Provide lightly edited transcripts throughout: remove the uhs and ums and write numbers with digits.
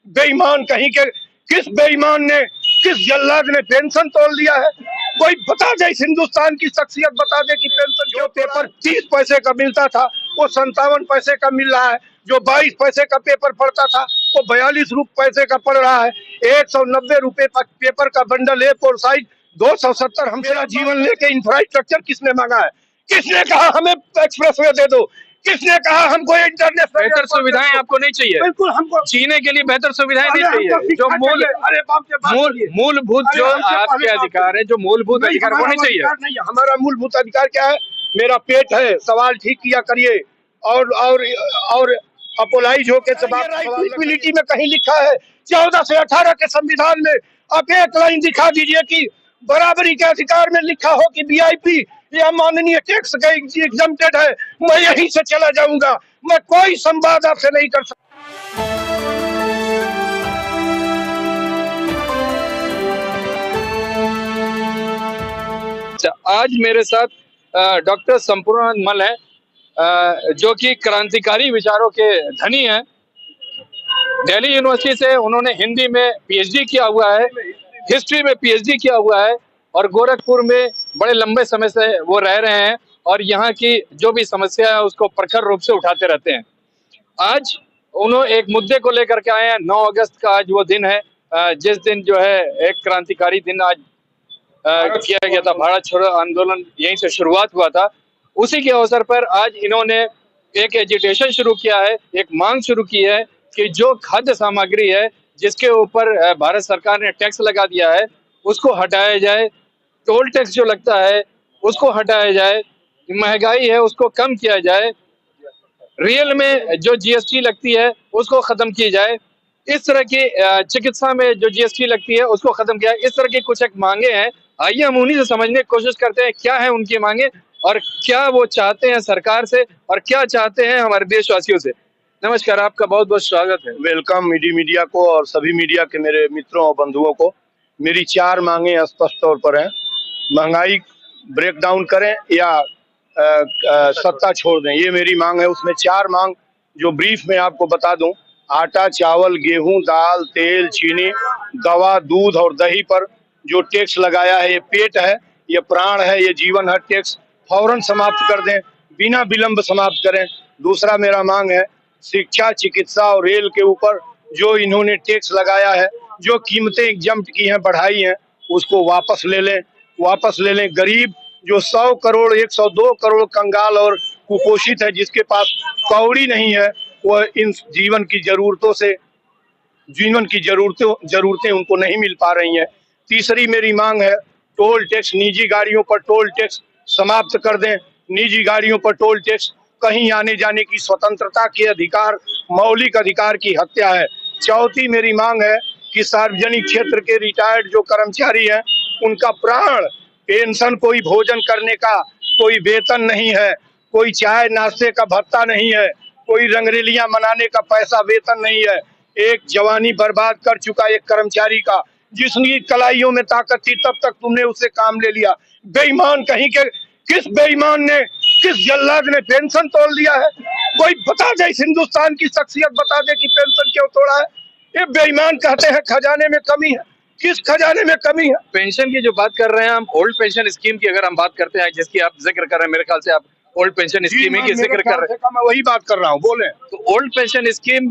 बेईमान कहीं के, किस बेईमान ने, किस जल्लाद ने पेंशन तोड़ दिया है? कोई बता दे, इस हिंदुस्तान की शख्सियत बता दे कि पेंशन जो पेपर 30 पैसे का मिलता था वो 57 पैसे का मिल रहा है, जो 22 पैसे का पेपर पड़ता था वो 42 पैसे का पड़ रहा है। 190 रुपए का पेपर का बंडल A4 साइज 270। हम मेरा जीवन लेके इंफ्रास्ट्रक्चर किसने मांगा है? किसने कहा हमें एक्सप्रेसवे दे दो? किसने कहा हमको इंटरनेट बेहतर सुविधाएं आपको नहीं चाहिए? बिल्कुल हमको जीने के लिए बेहतर सुविधाएं नहीं चाहिए? जो मूलभूत जो आपके अधिकार है, जो मूलभूत अधिकार वो नहीं चाहिए? हमारा मूलभूत अधिकार क्या है? मेरा पेट है, सवाल ठीक किया करिए। और अपोलाइज होके राइटबिलिटी में कहीं लिखा है 14 से 18 के संविधान में? आप एक लाइन दिखा दीजिए कि बराबरी के अधिकार में लिखा हो कि वीआईपी या माननीय टैक्स का एग्जम्प्टेड है। मैं यहीं से चला जाऊंगा, मैं कोई संवाद आपसे नहीं कर सकता। आज मेरे साथ डॉक्टर संपूर्णानंद मल है, जो कि क्रांतिकारी विचारों के धनी हैं। दिल्ली यूनिवर्सिटी से उन्होंने हिंदी में पीएचडी किया हुआ है, हिस्ट्री में पीएचडी किया हुआ है और गोरखपुर में बड़े लंबे समय से वो रह रहे हैं और यहाँ की जो भी समस्या है उसको प्रखर रूप से उठाते रहते हैं। आज उन्होंने एक मुद्दे को लेकर के आए हैं। 9 अगस्त का आज वो दिन है, जिस दिन जो है एक क्रांतिकारी दिन आज किया गया था। भारत छोड़ो आंदोलन यहीं से शुरुआत हुआ था। उसी के अवसर पर आज इन्होंने एक एजिटेशन शुरू किया है, एक मांग शुरू की है कि जो खाद्य सामग्री है जिसके ऊपर भारत सरकार ने टैक्स लगा दिया है उसको हटाया जाए, टोल टैक्स जो लगता है उसको हटाया जाए, महंगाई है उसको कम किया जाए, रियल में जो जीएसटी लगती है उसको खत्म की जाए, इस तरह की चिकित्सा में जो जीएसटी लगती है उसको खत्म किया जाए। इस तरह की कुछ एक मांगे हैं। आइए हम उन्हीं से समझने की कोशिश करते हैं क्या है उनकी मांगे और क्या वो चाहते हैं सरकार से और क्या चाहते हैं हमारे देशवासियों से। नमस्कार, आपका बहुत बहुत स्वागत है। वेलकम मीडिया को और सभी मीडिया के मेरे मित्रों और बंधुओं को। मेरी 4 मांगे स्पष्ट तौर पर हैं। महंगाई ब्रेक डाउन करें या सत्ता छोड़ दें, ये मेरी मांग है। उसमें 4 मांग जो ब्रीफ में आपको बता दूं: आटा, चावल, गेहूं, दाल, तेल, चीनी, दवा, दूध और दही पर जो टैक्स लगाया है, ये पेट है, ये प्राण है, ये जीवन है। टैक्स फौरन समाप्त कर दें, बिना विलंब समाप्त करें। दूसरा मेरा मांग है शिक्षा, चिकित्सा और रेल के ऊपर जो इन्होंने टैक्स लगाया है, जो कीमतें एग्जम्प्ट की हैं, बढ़ाई हैं, उसको वापस ले लें। गरीब जो 100 करोड़ 102 करोड़ कंगाल और कुपोषित है, जिसके पास कौड़ी नहीं है, वह इन जीवन की जरूरतें उनको नहीं मिल पा रही हैं। तीसरी मेरी मांग है टोल टैक्स, निजी गाड़ियों पर टोल टैक्स समाप्त कर दें। निजी गाड़ियों पर टोल टैक्स कहीं आने जाने की स्वतंत्रता के अधिकार, मौलिक अधिकार की हत्या है। चौथी मेरी मांग है कि सार्वजनिक क्षेत्र के रिटायर्ड जो कर्मचारी हैं, उनका प्राण पेंशन, कोई भोजन करने का कोई वेतन नहीं है, कोई चाय नाश्ते का भत्ता नहीं है, कोई रंगरेलियां मनाने का पैसा वेतन नहीं है। एक जवानी बर्बाद कर चुका एक कर्मचारी का, जिसकी कलाइयों में ताकत थी तब तक तुमने उससे काम ले लिया। बेईमान कहीं के, किस बेईमान ने, किस जल्लाद ने पेंशन तोड़ दिया है? कोई बता दे, इस हिंदुस्तान की शख्सियत बता दे कि पेंशन क्यों तोड़ा है? ये बेईमान कहते हैं खजाने में कमी है। किस खजाने में कमी है? पेंशन की जो बात कर रहे हैं हम, ओल्ड पेंशन स्कीम की अगर हम बात करते हैं, जिसकी आप जिक्र कर रहे हैं, मेरे ख्याल से आप ओल्ड पेंशन स्कीम ही की जिक्र कर रहे हैं। मैं वही बात कर रहा हूँ, बोले। तो ओल्ड पेंशन स्कीम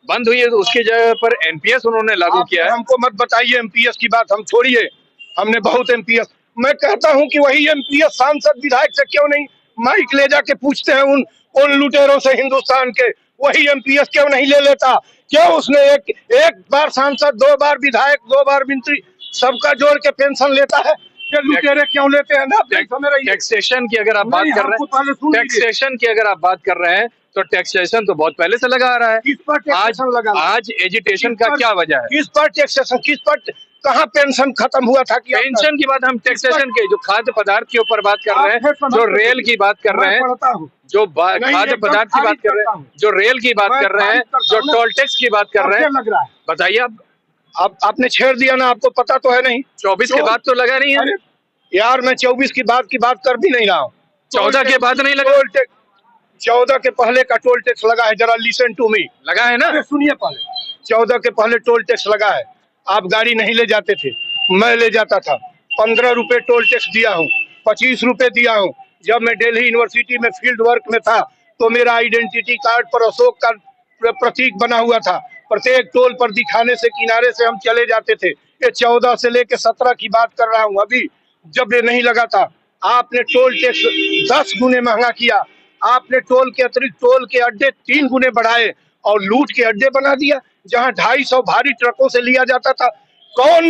बंद हुई है तो उसकी जगह पर एनपीएस उन्होंने लागू किया है। हमको मत बताइए एमपीएस की बात, हम छोड़िए, हमने बहुत एमपीएस। मैं कहता हूं कि वही एमपीएस सांसद विधायक से क्यों नहीं माइक ले जाके पूछते हैं उन लुटेरों से हिंदुस्तान के? वही एमपीएस क्यों नहीं ले लेता? क्यों उसने एक बार सांसद, 2 बार विधायक, 2 बार मंत्री, सबका जोड़ के पेंशन लेता है? ये लुटेरे क्यों लेते हैं ना? टैक्सेशन की अगर आप बात कर रहे हैं, टैक्सेशन की अगर आप बात कर रहे हैं तो टैक्सेशन तो बहुत पहले से लगा आ रहा है। किस पर टैक्सेशन लगा? आज एजुटेशन का क्या वजह है? किस पर टैक्सेशन, किस पर, कहाँ पेंशन खत्म हुआ था? कि पेंशन की बात हम टैक्सेशन के जो खाद्य पदार्थ के ऊपर बात कर रहे हैं, जो रेल की बात कर रहे हैं, जो खाद्य पदार्थ की बात कर रहे हैं, जो रेल की बात कर रहे हैं, जो टोल टैक्स की बात कर रहे हैं, बताइए अब आपने छेड़ दिया ना, आपको पता तो है नहीं? 24 के बाद तो लगा नहीं है यार। मैं 24 की बात कर भी नहीं रहा हूँ। 14 के बाद नहीं लगा? 14 के पहले का टोल टैक्स लगा है, जरा लिसन टू मी। लगा है ना? सुनिए पहले, 14 के पहले टोल टैक्स लगा है। आप गाड़ी नहीं ले जाते थे, मैं ले जाता था। 15 रुपए टोल टैक्स दिया हूँ, 25 रुपए दिया हूँ। जब मैं दिल्ली यूनिवर्सिटी में फील्ड वर्क में था तो मेरा आइडेंटिटी कार्ड पर अशोक का प्रतीक बना हुआ था। प्रत्येक टोल पर दिखाने से किनारे से हम चले जाते थे। ये 14 से लेके 17 की बात कर रहा हूँ। अभी जब ये नहीं लगा था, आपने टोल टैक्स 10 गुने महंगा किया। आपने टोल के अतिरिक्त टोल के अड्डे 3 गुने बढ़ाए और लूट के अड्डे बना दिया। जहां 250 भारी ट्रकों से लिया जाता था, कौन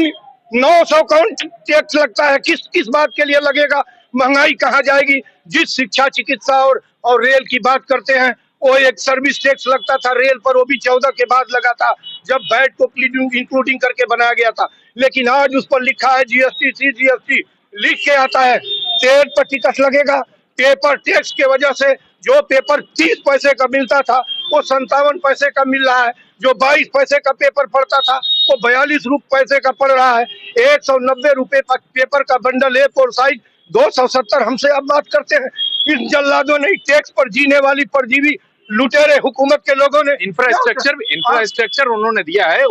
900 कौन टैक्स लगता है? किस किस बात के लिए लगेगा? महंगाई कहाँ जाएगी? जिस शिक्षा, चिकित्सा और रेल की बात करते हैं, वो एक सर्विस टैक्स लगता था रेल पर, वो भी 14 के बाद लगा था, जब वैट को इंक्लूडिंग करके बनाया गया था। लेकिन आज उस पर लिखा है जीएसटी, जीएसटी लिख के आता है। तेल पर टिकट लगेगा। पेपर टैक्स के वजह से जो पेपर 30 पैसे का मिलता था वो 57 पैसे का मिल रहा है। जो 22 पैसे का पेपर पड़ता था वो 42 पैसे का पड़ रहा है। 190 रुपए पेपर का बंडल A4 साइज 270 हमसे अब बात करते हैं। इन जल्लादों ने टैक्स पर जीने वाली परजीवी लुटेरे हुकूमत के लोगों ने इंफ्रास्ट्रक्चर उन्होंने दिया है,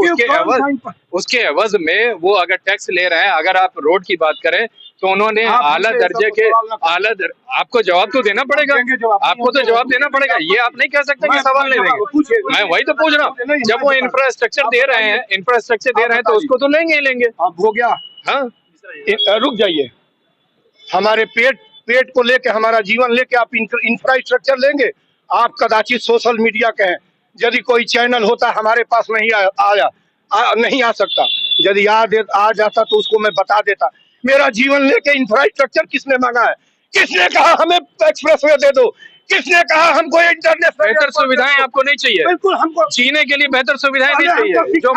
उसके एवज में वो अगर टैक्स ले रहे हैं। अगर आप रोड की बात करें तो उन्होंने आला दर्जे के आपको जवाब तो देना पड़ेगा, आपको तो जवाब देना पड़ेगा। ये आप नहीं कह सकते कि सवाल नहीं देंगे। मैं वही तो पूछ रहा हूँ, जब वो इंफ्रास्ट्रक्चर दे रहे हैं तो उसको तो लेंगे ही लेंगे। अब हो गया। हाँ, रुक जाइए। हमारे पेट को लेके, हमारा जीवन लेके आप इंफ्रास्ट्रक्चर लेंगे? आप कदाचित सोशल मीडिया के हैं। यदि कोई चैनल होता हमारे पास नहीं नहीं आ सकता। यदि आ जाता तो उसको मैं बता देता। मेरा जीवन लेके इंफ्रास्ट्रक्चर किसने मांगा है? किसने कहा हमें एक्सप्रेसवे दे दो? किसने कहा हमको इंटरनेट बेहतर सुविधाएं आपको नहीं चाहिए? बिल्कुल, हमको जीने के लिए बेहतर सुविधाएं नहीं चाहिए। जो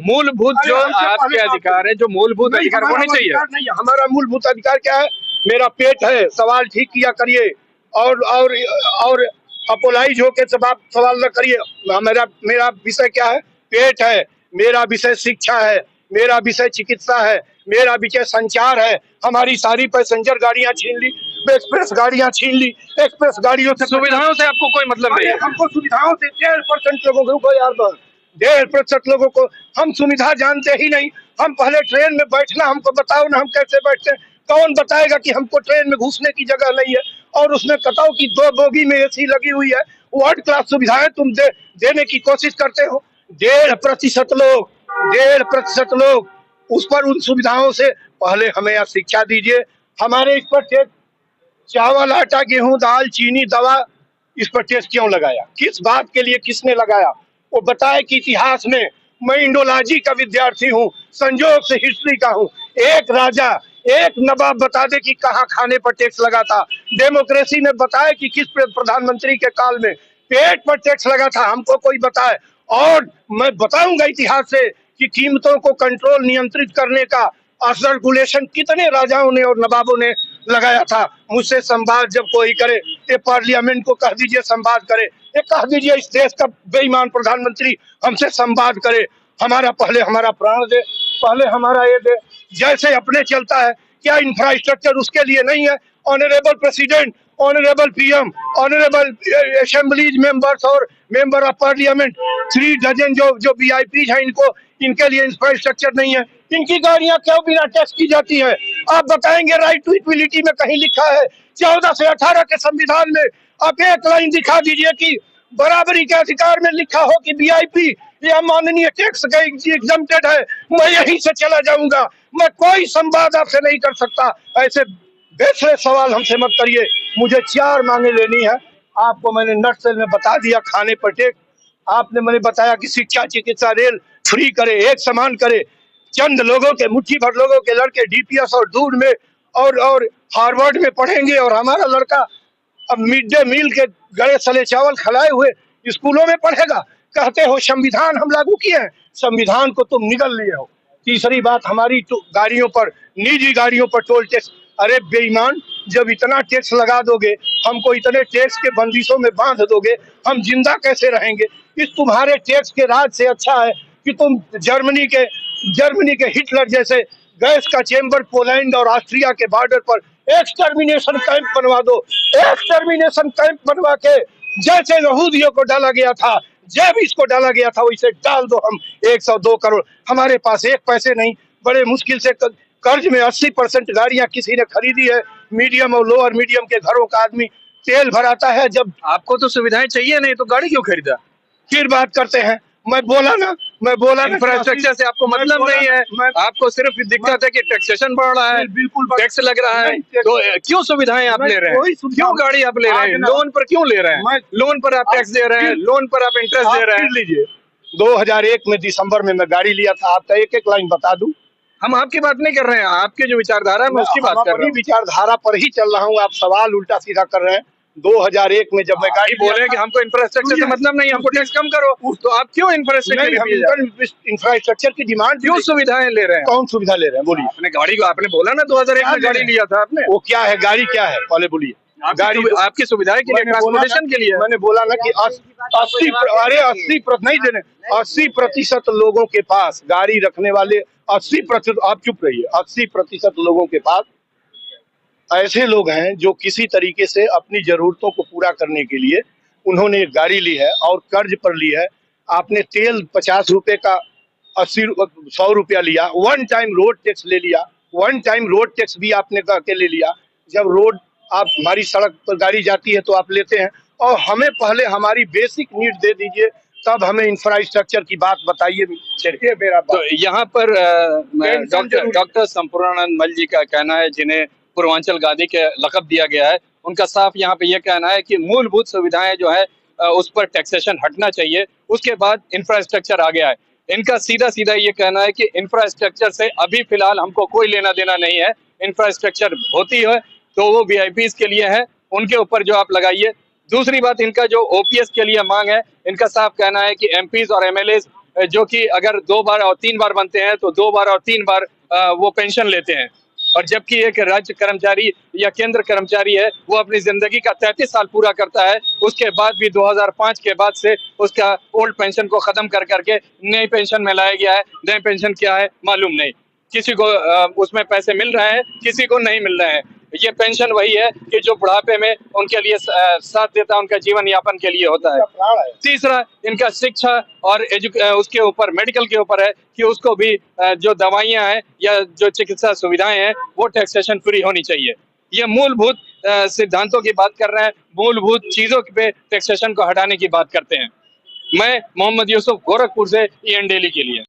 मूलभूत जो आपके अधिकार है, जो मूलभूत अधिकार वो नहीं चाहिए। हमारा मूलभूत अधिकार क्या है? मेरा पेट है, सवाल ठीक किया करिए और अपोलाइज होके सवाल न करिए। मेरा विषय क्या है? पेट है। मेरा विषय शिक्षा है, मेरा विषय चिकित्सा है, मेरा विषय संचार है। हमारी सारी पैसेंजर गाड़ियां छीन ली, एक्सप्रेस गाड़ियां छीन ली। एक्सप्रेस गाड़ियों से, सुविधाओं से आपको कोई मतलब नहीं है? हमको सुविधाओं से 1.5% लोगों को, यार 1.5% लोगों को हम सुविधा जानते ही नहीं। हम पहले ट्रेन में बैठना हमको बताओ ना, हम कैसे बैठते हैं? कौन बताएगा कि हमको ट्रेन में घुसने की जगह नहीं है और उसमें बताओ कि 2 बोगी में AC लगी हुई है। वर्ल्ड क्लास सुविधाएं तुम देने की कोशिश करते हो। 1.5% लोग उस पर, उन सुविधाओं से पहले हमें यहाँ शिक्षा दीजिए। हमारे इस पर टैक्स, चावल, आटा, गेहूं, दाल, चीनी, दवा, इस पर टैक्स क्यों लगाया? किस बात के लिए, किसने लगाया? वो बताए कि इतिहास में, मैं इंडोलॉजी का विद्यार्थी हूँ, संयोग से हिस्ट्री का हूँ। एक राजा, एक नवाब बता दे कि कहाँ खाने पर टैक्स लगा था। डेमोक्रेसी ने बताया कि किस प्रधानमंत्री के काल में पेट पर टैक्स लगा था, हमको कोई बताए। और मैं बताऊंगा इतिहास से कि कीमतों को कंट्रोल, नियंत्रित करने का रेगुलेशन कितने राजाओं ने और नवाबों ने लगाया था। मुझसे संवाद जब कोई करे, ये पार्लियामेंट को कह दीजिए संवाद करे, ये कह दीजिए इस देश का बेईमान प्रधानमंत्री हमसे संवाद करे। हमारा पहले हमारा प्राण दे, पहले हमारा ये दे। जैसे अपने चलता है, क्या इंफ्रास्ट्रक्चर उसके लिए नहीं है? Honourable president, honourable PM, honourable assemblies members और मेंबर ऑफ पार्लियामेंट, 3 डजन जो VIP हैं, इनके लिए इंफ्रास्ट्रक्चर नहीं है। इनकी गाड़ियां क्यों बिना टैक्स की जाती है? आप बताएंगे? राइट टू इक्विलिटी में कहीं लिखा है? 14 से 18 के संविधान में आप एक लाइन दिखा दीजिए कि बराबरी के अधिकार में लिखा हो कि VIP या माननीय टैक्स का एग्जम्प्टेड है। मैं यहीं से चला जाऊंगा, मैं कोई संवाद आपसे नहीं कर सकता। ऐसे बेसरे सवाल हमसे मत करिए। मुझे 4 मांगे लेनी है। आपको मैंने नटसेल में बता दिया, खाने पर टैक्स। आपने मैंने बताया कि शिक्षा, चिकित्सा, रेल फ्री करे, एक समान करे। चंद लोगों के, मुट्ठी भर लोगों के लड़के DPS और दूर में और हार्वर्ड में पढ़ेंगे और हमारा लड़का अब मिड डे मील के गड़े सले चावल खिलाए हुए स्कूलों में पढ़ेगा। कहते हो संविधान हम लागू किए हैं, संविधान को तुम निगल लिए हो। तीसरी बात, हमारी गाड़ियों पर, निजी गाड़ियों पर टोल टैक्स। अरे बेईमान, जब इतना टैक्स लगा दोगे, हमको इतने टैक्स के बंदिशों में बांध दोगे, हम जिंदा कैसे रहेंगे? इस तुम्हारे टैक्स के राज से अच्छा है कि तुम जर्मनी के हिटलर जैसे गैस का चेंबर पोलैंड और ऑस्ट्रिया के बॉर्डर पर एक्सटर्मिनेशन कैंप बनवा दो। एक्सटर्मिनेशन कैंप बनवा के जैसे यहूदियों को डाला गया था, जब इसको डाला गया था वैसे डाल दो, हम 102 करोड़, हमारे पास एक पैसे नहीं, बड़े मुश्किल से कर्ज में 80% गाड़ियां किसी ने खरीदी है। मीडियम और लोअर मीडियम के घरों का आदमी तेल भराता है। जब आपको तो सुविधाएं चाहिए नहीं तो गाड़ी क्यों खरीदा? फिर बात करते हैं, मैं बोला ना इंफ्रास्ट्रक्चर से आपको मतलब नहीं है, आपको सिर्फ दिक्कत है कि टैक्सेशन बढ़ रहा है, बिल्कुल टैक्स लग रहा है, तो क्यों सुविधाएं आप ले रहे हैं? क्यों गाड़ी आप ले रहे हैं? लोन पर क्यों ले रहे हैं? लोन पर आप टैक्स दे रहे हैं, लोन पर आप इंटरेस्ट दे रहे हैं। लीजिए, 2001 में दिसंबर में मैं गाड़ी लिया था, आपका एक एक लाइन बता दूं। हम आपकी बात नहीं कर रहे हैं, आपके जो विचारधारा है मैं उसकी बात कर रहा हूँ। विचारधारा पर ही चल रहा हूँ, आप सवाल उल्टा सीधा कर रहे हैं। 2001 में जब मैं गाड़ी बोले कि हमको इंफ्रास्ट्रक्चर से मतलब नहीं, हमको टैक्स कम करो, तो आप क्यों इंफ्रास्ट्रक्चर की डिमांड, क्यों सुविधाएं ले रहे हैं? कौन सुविधा ले रहे हैं बोलिए? आपने गाड़ी को, आपने बोला ना 2001 में गाड़ी लिया था आपने, वो क्या है, गाड़ी क्या है पहले बोलिए? गाड़ी आपकी सुविधाएं के लिए, ट्रांसपोर्टेशन के लिए। मैंने बोला ना कि 80% लोगों के पास गाड़ी रखने वाले 80%, आप चुप रहिए, 80% लोगों के पास ऐसे लोग हैं जो किसी तरीके से अपनी जरूरतों को पूरा करने के लिए उन्होंने एक गाड़ी ली है और कर्ज पर ली है। आपने तेल 50 रुपए का 100 रुपया लिया, वन टाइम रोड टैक्स ले लिया, वन टाइम रोड टैक्स भी आपने के ले लिया। जब रोड आप हमारी सड़क पर गाड़ी जाती है तो आप लेते हैं, और हमें पहले हमारी बेसिक नीड दे दीजिए, तब हमें इंफ्रास्ट्रक्चर की बात बताइए। चलिए मेरा तो यहाँ पर डॉक्टर संपूर्णानंद मल जी का कहना है, जिन्हें पूर्वांचल गांधी के लक़ब दिया गया है, उनका साफ यहाँ पे ये कहना है कि मूलभूत सुविधाएं जो है उस पर टैक्सेशन हटना चाहिए, उसके बाद इंफ्रास्ट्रक्चर आ गया है। इनका सीधा सीधा ये कहना है कि इंफ्रास्ट्रक्चर से अभी फिलहाल हमको कोई लेना देना नहीं है। इंफ्रास्ट्रक्चर होती है तो वो वीआईपीज के लिए है, उनके ऊपर जो आप लगाइए। दूसरी बात, इनका जो ओपीएस के लिए मांग है, इनका साफ कहना है कि एमपीज और एमएलए जो कि अगर 2 बार और 3 बार बनते हैं तो 2 बार और 3 बार वो पेंशन लेते हैं, और जबकि एक राज्य कर्मचारी या केंद्र कर्मचारी है वो अपनी जिंदगी का 33 साल पूरा करता है, उसके बाद भी 2005 के बाद से उसका ओल्ड पेंशन को खत्म कर करके नई पेंशन में लाया गया है। नई पेंशन क्या है मालूम नहीं, किसी को उसमें पैसे मिल रहे हैं, किसी को नहीं मिल रहे हैं। ये पेंशन वही है कि जो बुढ़ापे में उनके लिए साथ देता है, उनका जीवन यापन के लिए होता है। तीसरा, इनका शिक्षा और उसके ऊपर, मेडिकल के ऊपर है कि उसको भी जो दवाइयां हैं या जो चिकित्सा सुविधाएं हैं वो टैक्सेशन फ्री होनी चाहिए। ये मूलभूत सिद्धांतों की बात कर रहे हैं, मूलभूत चीजों पे टैक्सेशन को हटाने की बात करते हैं। मैं मोहम्मद यूसुफ, गोरखपुर से EN डेली के लिए।